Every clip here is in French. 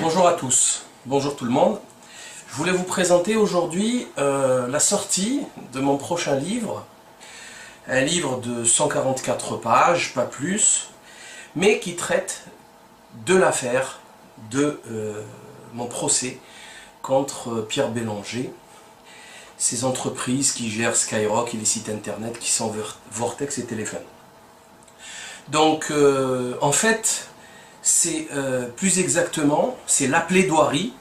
Bonjour à tous, bonjour tout le monde. Je voulais vous présenter aujourd'hui la sortie de mon prochain livre. Un livre de 144 pages, pas plus, mais qui traite de l'affaire de mon procès contre Pierre Bélanger, ces entreprises qui gèrent Skyrock et les sites internet qui sont Vortex et Téléphone. Donc en fait, c'est plus exactement, c'est la plaidoirie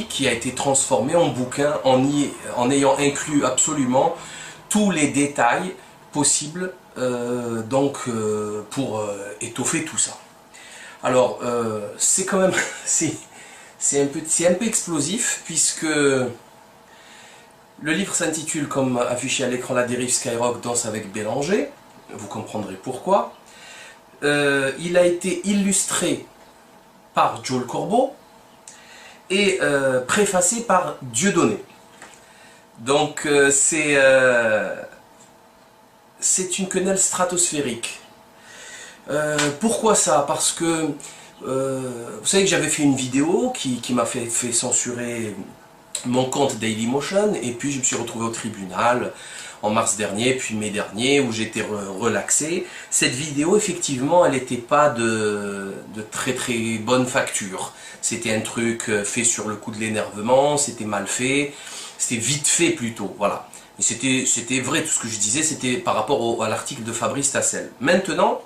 qui a été transformée en bouquin en ayant inclus absolument tous les détails possibles pour étoffer tout ça. Alors c'est quand même c'est un peu explosif puisque le livre s'intitule comme affiché à l'écran La dérive Skyrock danse avec Bélanger, vous comprendrez pourquoi. Il a été illustré par Joel Corbeau et préfacé par Dieudonné. Donc c'est une quenelle stratosphérique. Pourquoi ça? Parce que vous savez que j'avais fait une vidéo qui m'a fait censurer mon compte Dailymotion, et puis je me suis retrouvé au tribunal en mars dernier, puis mai dernier, où j'étais relaxé. Cette vidéo, effectivement, elle n'était pas de très très bonne facture. C'était un truc fait sur le coup de l'énervement, c'était mal fait, c'était vite fait plutôt, voilà. Et c'était vrai, tout ce que je disais, c'était par rapport à l'article de Fabrice Tassel. Maintenant,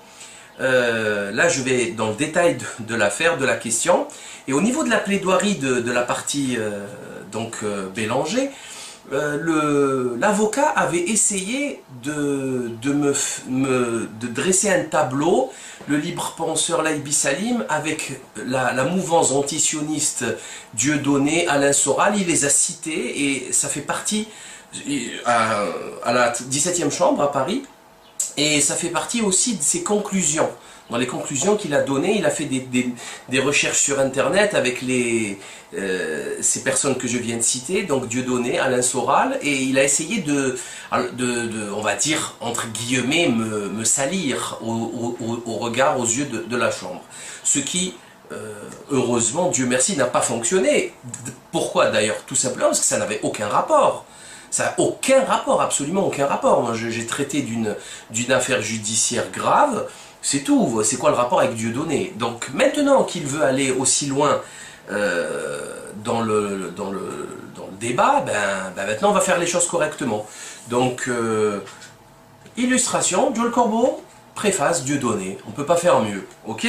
là je vais dans le détail de l'affaire, de la question, et au niveau de la plaidoirie de la partie Bélanger, l'avocat avait essayé de dresser un tableau, le libre penseur Laïbi Salim, avec la mouvance antisioniste Dieudonné, Alain Soral. Il les a cités et ça fait partie à la 17e chambre à Paris, et ça fait partie aussi de ses conclusions. Dans les conclusions qu'il a données, il a fait des recherches sur internet avec ces personnes que je viens de citer, donc Dieudonné, Alain Soral, et il a essayé on va dire, entre guillemets, me salir au regard, aux yeux de la Chambre. Ce qui, heureusement, Dieu merci, n'a pas fonctionné. Pourquoi d'ailleurs? Tout simplement parce que ça n'avait aucun rapport. Ça n'a aucun rapport, absolument aucun rapport. Moi, j'ai traité d'une affaire judiciaire grave. C'est tout, c'est quoi le rapport avec Dieudonné? Donc maintenant qu'il veut aller aussi loin dans le débat, maintenant on va faire les choses correctement. Donc, illustration, Joel Corbeau, préface, Dieudonné, on ne peut pas faire mieux, ok?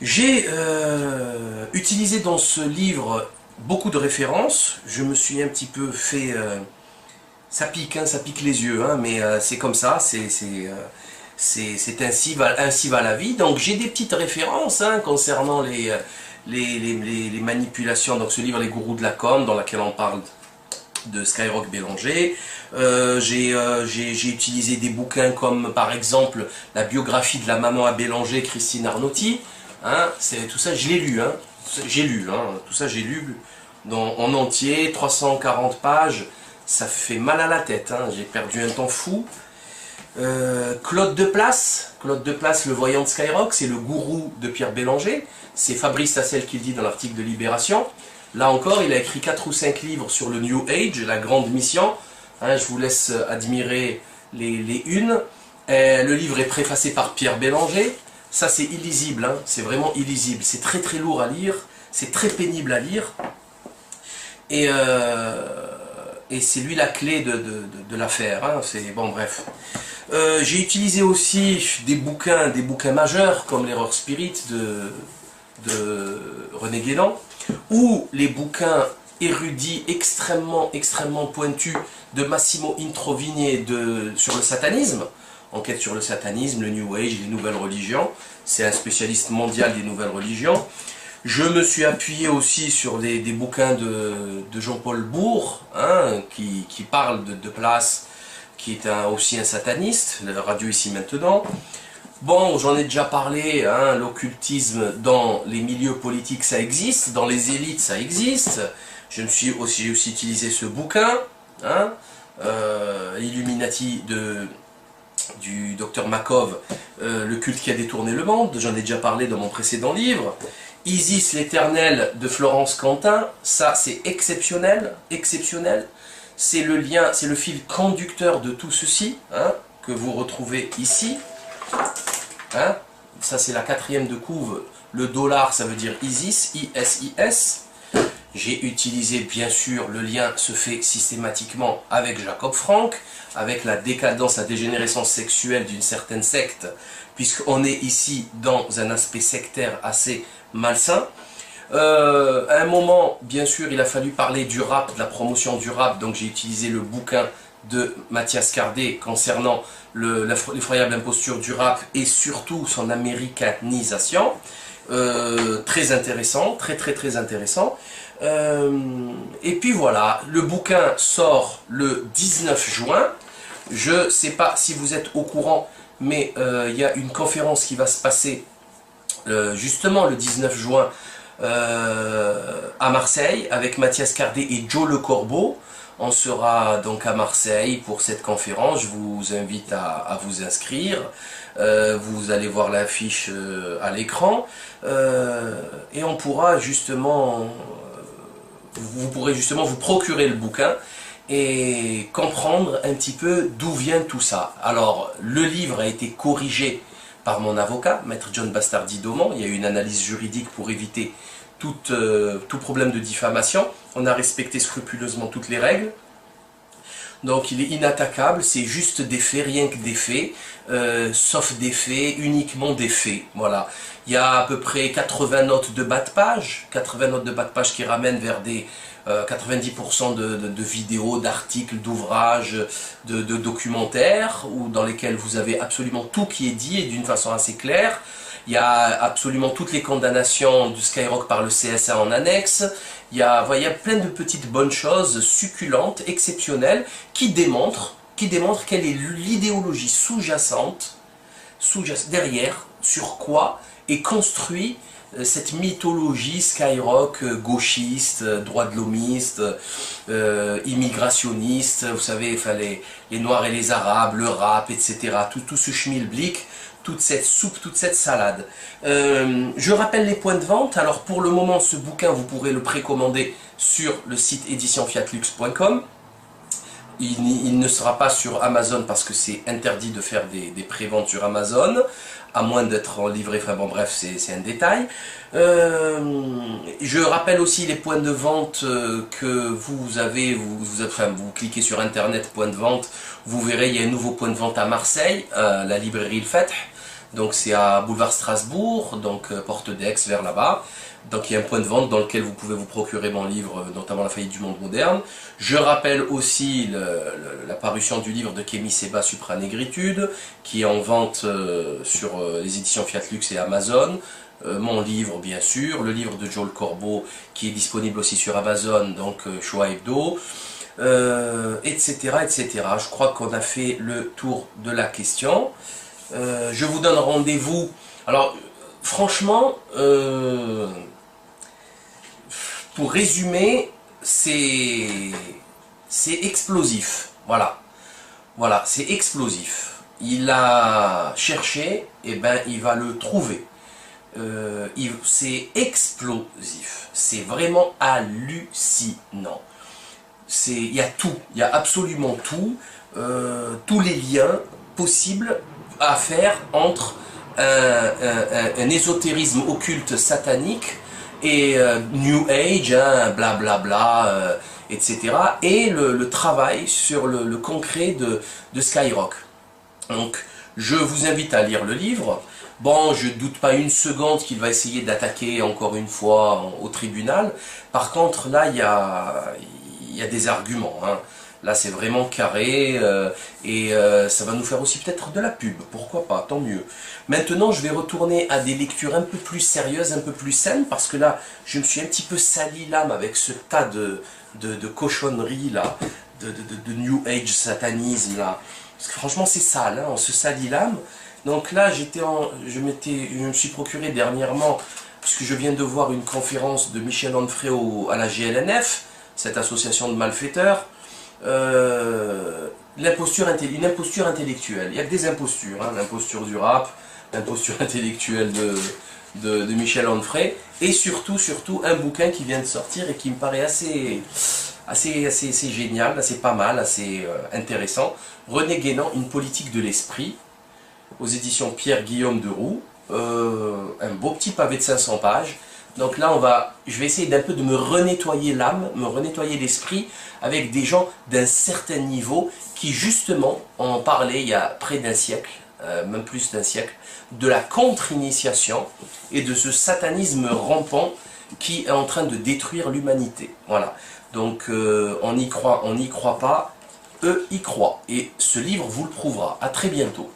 J'ai utilisé dans ce livre beaucoup de références, je me suis un petit peu fait... ça pique, hein, ça pique les yeux, hein, mais c'est comme ça, c'est ainsi va la vie. Donc j'ai des petites références concernant les manipulations. Donc ce livre, Les gourous de la com, dans lequel on parle de Skyrock Bélanger. J'ai utilisé des bouquins comme par exemple la biographie de la maman à Bélanger, Christine Arnauty. Tout ça je l'ai lu, tout ça j'ai lu en entier, 340 pages. Ça fait mal à la tête, j'ai perdu un temps fou. Claude Deplace, le voyant de Skyrock, c'est le gourou de Pierre Bélanger. C'est Fabrice Tassel qui le dit dans l'article de Libération. Là encore, il a écrit 4 ou 5 livres sur le New Age, la grande mission. Je vous laisse admirer les unes. Le livre est préfacé par Pierre Bélanger. Ça, c'est illisible, c'est vraiment illisible. C'est très très lourd à lire, c'est très pénible à lire. Et c'est lui la clé de l'affaire. Bon, bref. J'ai utilisé aussi des bouquins majeurs comme l'Erreur Spirit de René Guéland, ou les bouquins érudits extrêmement pointus de Massimo Introvigné sur le satanisme, enquête sur le satanisme, le New Age, les nouvelles religions. C'est un spécialiste mondial des nouvelles religions. Je me suis appuyé aussi sur des bouquins de Jean-Paul Bourg, qui parle de Place, qui est aussi un sataniste, la radio ici maintenant. Bon, j'en ai déjà parlé, l'occultisme dans les milieux politiques ça existe, dans les élites ça existe. J'ai aussi utilisé ce bouquin, Illuminati du docteur Makov, le culte qui a détourné le monde, j'en ai déjà parlé dans mon précédent livre. Isis l'Éternel de Florence Quentin, ça c'est exceptionnel, exceptionnel. C'est le lien, c'est le fil conducteur de tout ceci, hein, que vous retrouvez ici. Hein. Ça c'est la 4e de couve, le dollar ça veut dire Isis, I-S-I-S. J'ai utilisé bien sûr, le lien se fait systématiquement avec Jacob Frank, avec la décadence, la dégénérescence sexuelle d'une certaine secte, puisqu'on est ici dans un aspect sectaire assez malsain. À un moment, bien sûr, il a fallu parler du rap, de la promotion du rap, donc j'ai utilisé le bouquin de Mathias Cardé concernant l'effroyable imposture du rap et surtout son américanisation. Très intéressant, très intéressant. Et puis voilà, le bouquin sort le 19 juin. Je ne sais pas si vous êtes au courant, mais il y a une conférence qui va se passer justement le 19 juin à Marseille avec Mathias Cardé et Joe Le Corbeau. On sera donc à Marseille pour cette conférence. Je vous invite à vous inscrire. Vous allez voir l'affiche à l'écran. Et on pourra justement, vous pourrez justement vous procurer le bouquin et comprendre un petit peu d'où vient tout ça. Alors, le livre a été corrigé par mon avocat, Maître John Bastardi-Daumont. Il y a eu une analyse juridique pour éviter tout problème de diffamation. On a respecté scrupuleusement toutes les règles. Donc il est inattaquable, c'est juste des faits, rien que des faits, sauf des faits, uniquement des faits. Voilà. Il y a à peu près 80 notes de bas de page, 80 notes de bas de page qui ramènent vers des 90% de vidéos, d'articles, d'ouvrages, de documentaires, dans lesquels vous avez absolument tout qui est dit et d'une façon assez claire. Il y a absolument toutes les condamnations du Skyrock par le CSA en annexe. Il y a plein de petites bonnes choses succulentes, exceptionnelles, qui démontrent quelle est l'idéologie sous-jacente, derrière, sur quoi est construit cette mythologie Skyrock gauchiste, droit de l'homiste, immigrationniste, vous savez, les Noirs et les Arabes, le rap, etc. Tout ce schmilblick, toute cette soupe, toute cette salade. Je rappelle les points de vente. Alors pour le moment, ce bouquin, vous pourrez le précommander sur le site éditionfiatlux.com. Il ne sera pas sur Amazon parce que c'est interdit de faire des préventes sur Amazon, à moins d'être livré, enfin bon bref, c'est un détail. Je rappelle aussi les points de vente que vous avez, vous cliquez sur internet, point de vente, vous verrez, il y a un nouveau point de vente à Marseille, la librairie Le Fath. Donc c'est à Boulevard Strasbourg, donc Porte d'Aix, vers là-bas. Donc il y a un point de vente dans lequel vous pouvez vous procurer mon livre, notamment La faillite du monde moderne. Je rappelle aussi la parution du livre de Kémy Séba, Supranégritude, qui est en vente sur les éditions Fiat Lux et Amazon. Mon livre bien sûr, le livre de Joe Le Corbeau qui est disponible aussi sur Amazon, donc Shoah Hebdo, etc., etc. Je crois qu'on a fait le tour de la question. Je vous donne rendez-vous. Alors, franchement, pour résumer, c'est explosif. Voilà. Voilà, c'est explosif. Il a cherché, et ben il va le trouver. C'est explosif. C'est vraiment hallucinant. Il y a tout, il y a absolument tout. Tous les liens possibles à faire entre un ésotérisme occulte satanique et New Age, hein, blablabla, etc. Et le travail sur le concret de Skyrock. Donc, je vous invite à lire le livre. Bon, je ne doute pas une seconde qu'il va essayer d'attaquer encore une fois au tribunal. Par contre, là, il y a des arguments, hein. Là, c'est vraiment carré et ça va nous faire aussi peut-être de la pub. Pourquoi pas, tant mieux. Maintenant, je vais retourner à des lectures un peu plus sérieuses, un peu plus saines, parce que là, je me suis un petit peu sali l'âme avec ce tas de cochonneries, là, de New Age satanisme, là. Parce que franchement, c'est sale, hein, on se salit l'âme. Donc là, je me suis procuré dernièrement, puisque je viens de voir une conférence de Michel Onfray à la GLNF, cette association de malfaiteurs, une imposture intellectuelle. Il n'y a que des impostures, hein, l'imposture du rap, l'imposture intellectuelle de Michel Onfray, et surtout un bouquin qui vient de sortir et qui me paraît assez génial, assez pas mal, assez intéressant. René Guénan, Une politique de l'esprit, aux éditions Pierre-Guillaume de Roux, un beau petit pavé de 500 pages. Donc là, je vais essayer d'un peu de me renettoyer l'âme, me renettoyer l'esprit avec des gens d'un certain niveau qui justement en parlaient il y a près d'un siècle, même plus d'un siècle, de la contre-initiation et de ce satanisme rampant qui est en train de détruire l'humanité. Voilà. Donc on n'y croit pas, eux y croient. Et ce livre vous le prouvera. À très bientôt.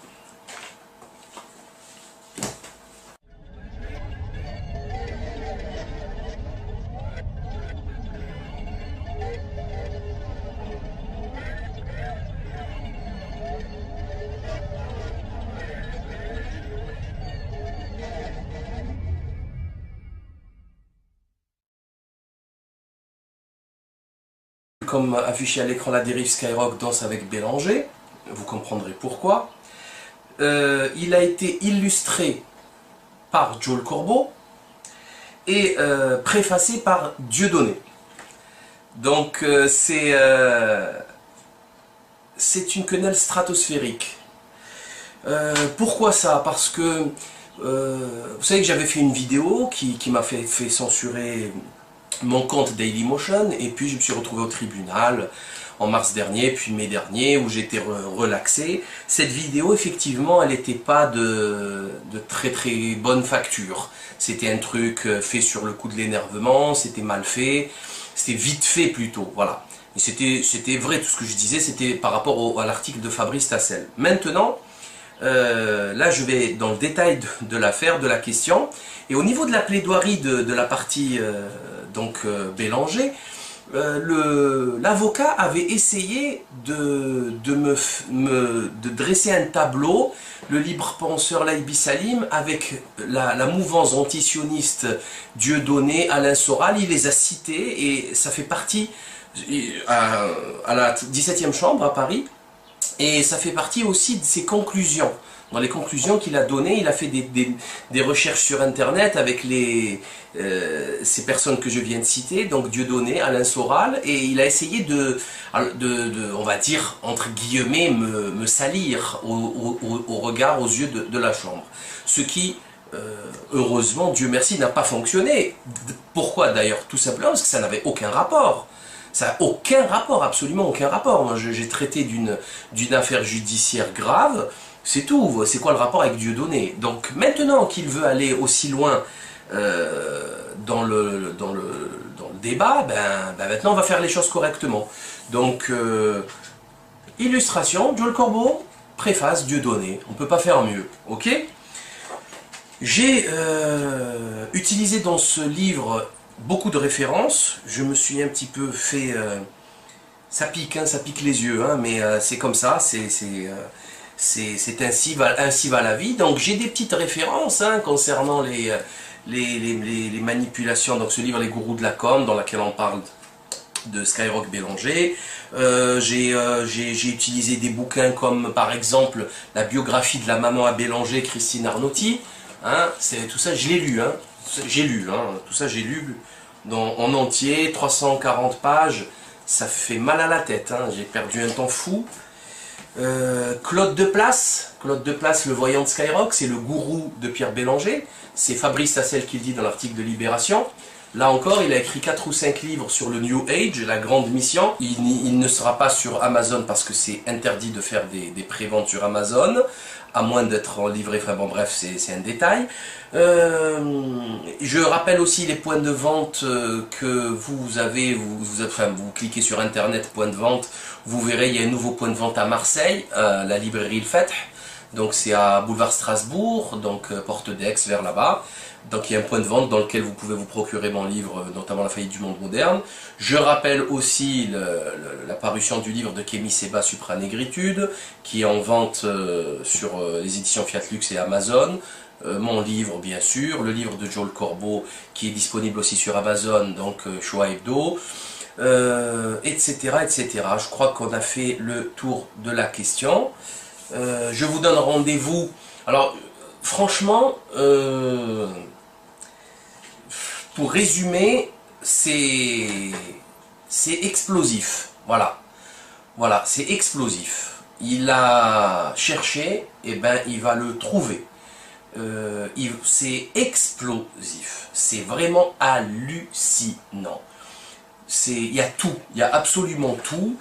Comme affiché à l'écran, La Dérive Skyrock danse avec Bélanger, vous comprendrez pourquoi. Il a été illustré par Joel Corbeau et préfacé par Dieudonné. Donc c'est une quenelle stratosphérique. Pourquoi ça? Parce que vous savez que j'avais fait une vidéo qui m'a fait censurer mon compte Dailymotion, et puis je me suis retrouvé au tribunal en mars dernier, puis mai dernier, où j'étais relaxé. Cette vidéo, effectivement, elle n'était pas de très bonne facture. C'était un truc fait sur le coup de l'énervement, c'était mal fait, c'était vite fait plutôt, voilà. Et c'était vrai, tout ce que je disais, c'était par rapport à l'article de Fabrice Tassel. Maintenant, là je vais dans le détail de l'affaire, de la question, et au niveau de la plaidoirie de la partie Bélanger, l'avocat avait essayé de dresser un tableau, le libre penseur Laïbi Salim, avec la mouvance antisioniste Dieudonné, Alain Soral. Il les a cités et ça fait partie à la 17e chambre à Paris. Et ça fait partie aussi de ses conclusions. Dans les conclusions qu'il a données, il a fait des recherches sur Internet avec ces personnes que je viens de citer, donc Dieudonné, Alain Soral, et il a essayé on va dire, entre guillemets, me salir au regard, aux yeux de la Chambre. Ce qui, heureusement, Dieu merci, n'a pas fonctionné. Pourquoi d'ailleurs? Tout simplement parce que ça n'avait aucun rapport. Ça n'a aucun rapport, absolument aucun rapport. Moi, j'ai traité d'une affaire judiciaire grave, c'est tout. C'est quoi le rapport avec Dieudonné? Donc maintenant qu'il veut aller aussi loin dans le débat, maintenant on va faire les choses correctement. Donc, illustration, Joel Corbeau, préface, Dieudonné. On ne peut pas faire mieux, ok? J'ai utilisé dans ce livre beaucoup de références. Je me suis un petit peu fait... ça pique, hein, ça pique les yeux, hein, mais c'est comme ça, c'est ainsi va la vie. Donc j'ai des petites références hein, concernant les manipulations. Donc ce livre, Les gourous de la com, dans lequel on parle de Skyrock Bélanger. J'ai utilisé des bouquins comme par exemple la biographie de la maman à Bélanger, Christine Arnauty. Hein, tout ça, je l'ai lu. Hein. J'ai lu, hein, tout ça j'ai lu en entier, 340 pages, ça fait mal à la tête, hein, j'ai perdu un temps fou. Claude Deplace, le voyant de Skyrock, c'est le gourou de Pierre Bélanger, c'est Fabrice Tassel qui le dit dans l'article de Libération. Là encore, il a écrit 4 ou 5 livres sur le New Age, la grande mission. Il ne sera pas sur Amazon parce que c'est interdit de faire des préventes sur Amazon, à moins d'être livré, enfin bon bref, c'est un détail. Je rappelle aussi les points de vente que vous avez, vous cliquez sur internet, point de vente, vous verrez, il y a un nouveau point de vente à Marseille, la librairie Le Feth, donc c'est à Boulevard Strasbourg, donc Porte d'Aix vers là-bas. Donc il y a un point de vente dans lequel vous pouvez vous procurer mon livre, notamment La faillite du monde moderne. Je rappelle aussi la parution du livre de Kémy Séba, Supranégritude, qui est en vente sur les éditions Fiat Lux et Amazon. Mon livre bien sûr, le livre de Joel Corbeau qui est disponible aussi sur Amazon, donc Shoah Hebdo, etc., etc. Je crois qu'on a fait le tour de la question. Je vous donne rendez-vous. Alors franchement, pour résumer, c'est explosif. Voilà. Voilà, c'est explosif. Il a cherché, et ben il va le trouver. C'est explosif. C'est vraiment hallucinant. Il y a tout, il y a absolument tout.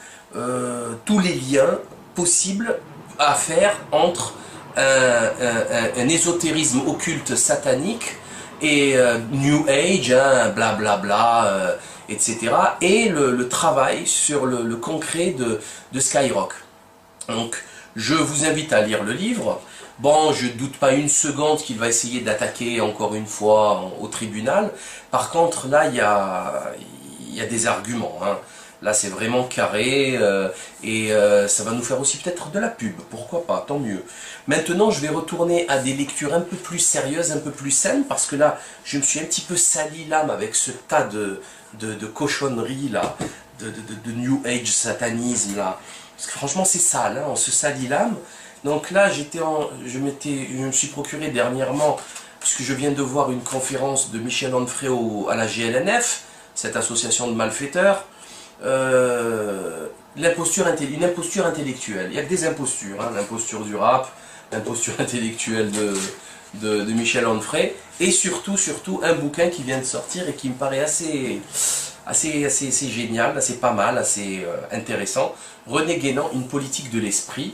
Tous les liens possibles à faire entre un ésotérisme occulte satanique et New Age, hein, blablabla, etc. Et le travail sur le concret de Skyrock. Donc, je vous invite à lire le livre. Bon, je ne doute pas une seconde qu'il va essayer d'attaquer encore une fois au tribunal. Par contre, là, il y a des arguments, hein. Là, c'est vraiment carré et ça va nous faire aussi peut-être de la pub. Pourquoi pas, tant mieux. Maintenant, je vais retourner à des lectures un peu plus sérieuses, un peu plus saines, parce que là, je me suis un petit peu sali l'âme avec ce tas de cochonneries, là, de New Age satanisme, là. Parce que franchement, c'est sale, hein, on se salit l'âme. Donc là, je me suis procuré dernièrement, puisque je viens de voir une conférence de Michel Onfray à la GLNF, cette association de malfaiteurs, une imposture intellectuelle. Il y a que des impostures, hein, l'imposture du rap, l'imposture intellectuelle de Michel Onfray, et surtout un bouquin qui vient de sortir et qui me paraît assez génial, assez pas mal, assez intéressant. René Guénon, une politique de l'esprit,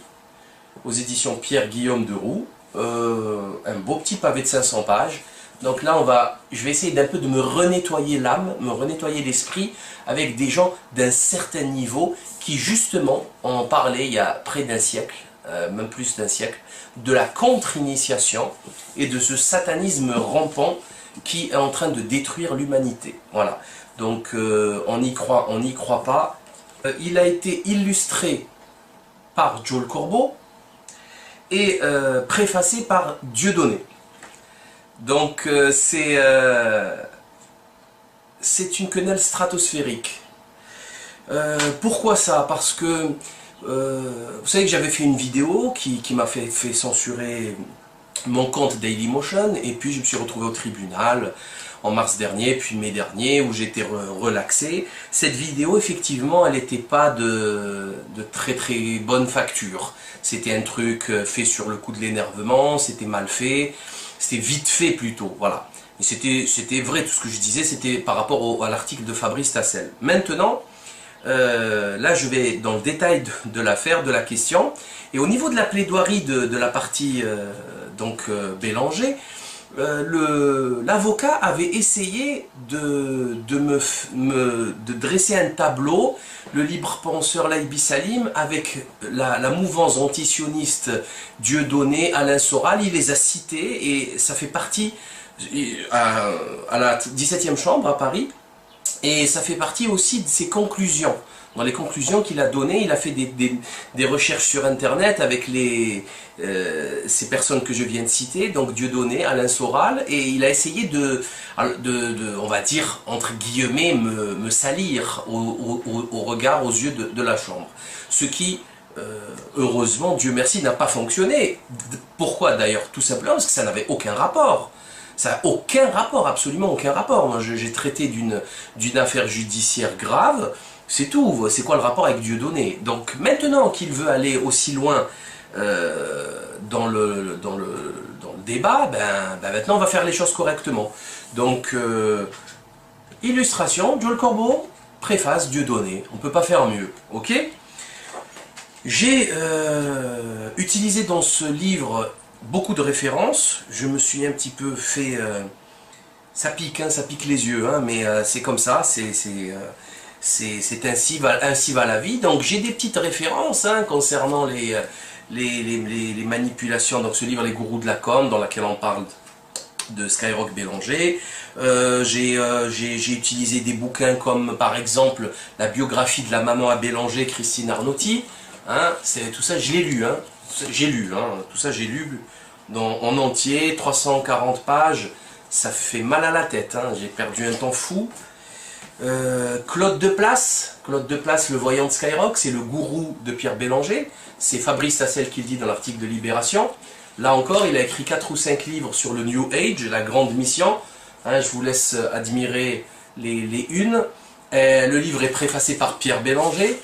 aux éditions Pierre-Guillaume de Roux, un beau petit pavé de 500 pages. Donc là, je vais essayer d'un peu de me renettoyer l'âme, me renettoyer l'esprit, avec des gens d'un certain niveau qui justement en parlaient il y a près d'un siècle, même plus d'un siècle, de la contre-initiation et de ce satanisme rampant qui est en train de détruire l'humanité. Voilà. Donc on n'y croit pas. Il a été illustré par Joel Corbeau et préfacé par Dieudonné. Donc c'est une quenelle stratosphérique. Pourquoi ça? Parce que vous savez que j'avais fait une vidéo qui m'a fait censurer mon compte Dailymotion, et puis je me suis retrouvé au tribunal en mars dernier, puis mai dernier, où j'étais relaxé. Cette vidéo, effectivement, elle n'était pas de très bonne facture. C'était un truc fait sur le coup de l'énervement, c'était mal fait, c'était vite fait plutôt, voilà. Et c'était vrai, tout ce que je disais, c'était par rapport à l'article de Fabrice Tassel. Maintenant, là je vais dans le détail de l'affaire, de la question, et au niveau de la plaidoirie de la partie Bélanger, l'avocat avait essayé de dresser un tableau, le libre penseur Laïbi Salim, avec la mouvance antisioniste Dieudonné, Alain Soral. Il les a cités et ça fait partie à la 17e chambre à Paris, et ça fait partie aussi de ses conclusions. Dans les conclusions qu'il a données, il a fait des recherches sur internet avec ces personnes que je viens de citer, donc Dieudonné, Alain Soral, et il a essayé on va dire, entre guillemets, me salir au regard, aux yeux de la Chambre. Ce qui, heureusement, Dieu merci, n'a pas fonctionné. Pourquoi d'ailleurs? Tout simplement parce que ça n'avait aucun rapport. Ça n'a aucun rapport, absolument aucun rapport. Moi, j'ai traité d'une affaire judiciaire grave. C'est tout, c'est quoi le rapport avec Dieudonné? Donc maintenant qu'il veut aller aussi loin dans le débat, ben maintenant on va faire les choses correctement. Donc, illustration, Joel Corbeau, préface, Dieudonné, on ne peut pas faire mieux, ok? J'ai utilisé dans ce livre beaucoup de références, je me suis un petit peu fait... ça pique, hein, ça pique les yeux, hein, mais c'est comme ça, c'est ainsi va la vie. Donc j'ai des petites références, hein, concernant les manipulations. Donc ce livre, Les Gourous de la Com, dans lequel on parle de Skyrock Bélanger. J'ai utilisé des bouquins comme par exemple la biographie de la maman à Bélanger, Christine Arnauty. Hein, tout ça je l'ai lu, hein, tout ça j'ai lu en entier, 340 pages. Ça fait mal à la tête, hein, j'ai perdu un temps fou. Claude Deplace, le voyant de Skyrock, c'est le gourou de Pierre Bélanger. C'est Fabrice Tassel qui le dit dans l'article de Libération. Là encore, il a écrit 4 ou 5 livres sur le New Age, la grande mission. Hein, je vous laisse admirer les unes. Le livre est préfacé par Pierre Bélanger.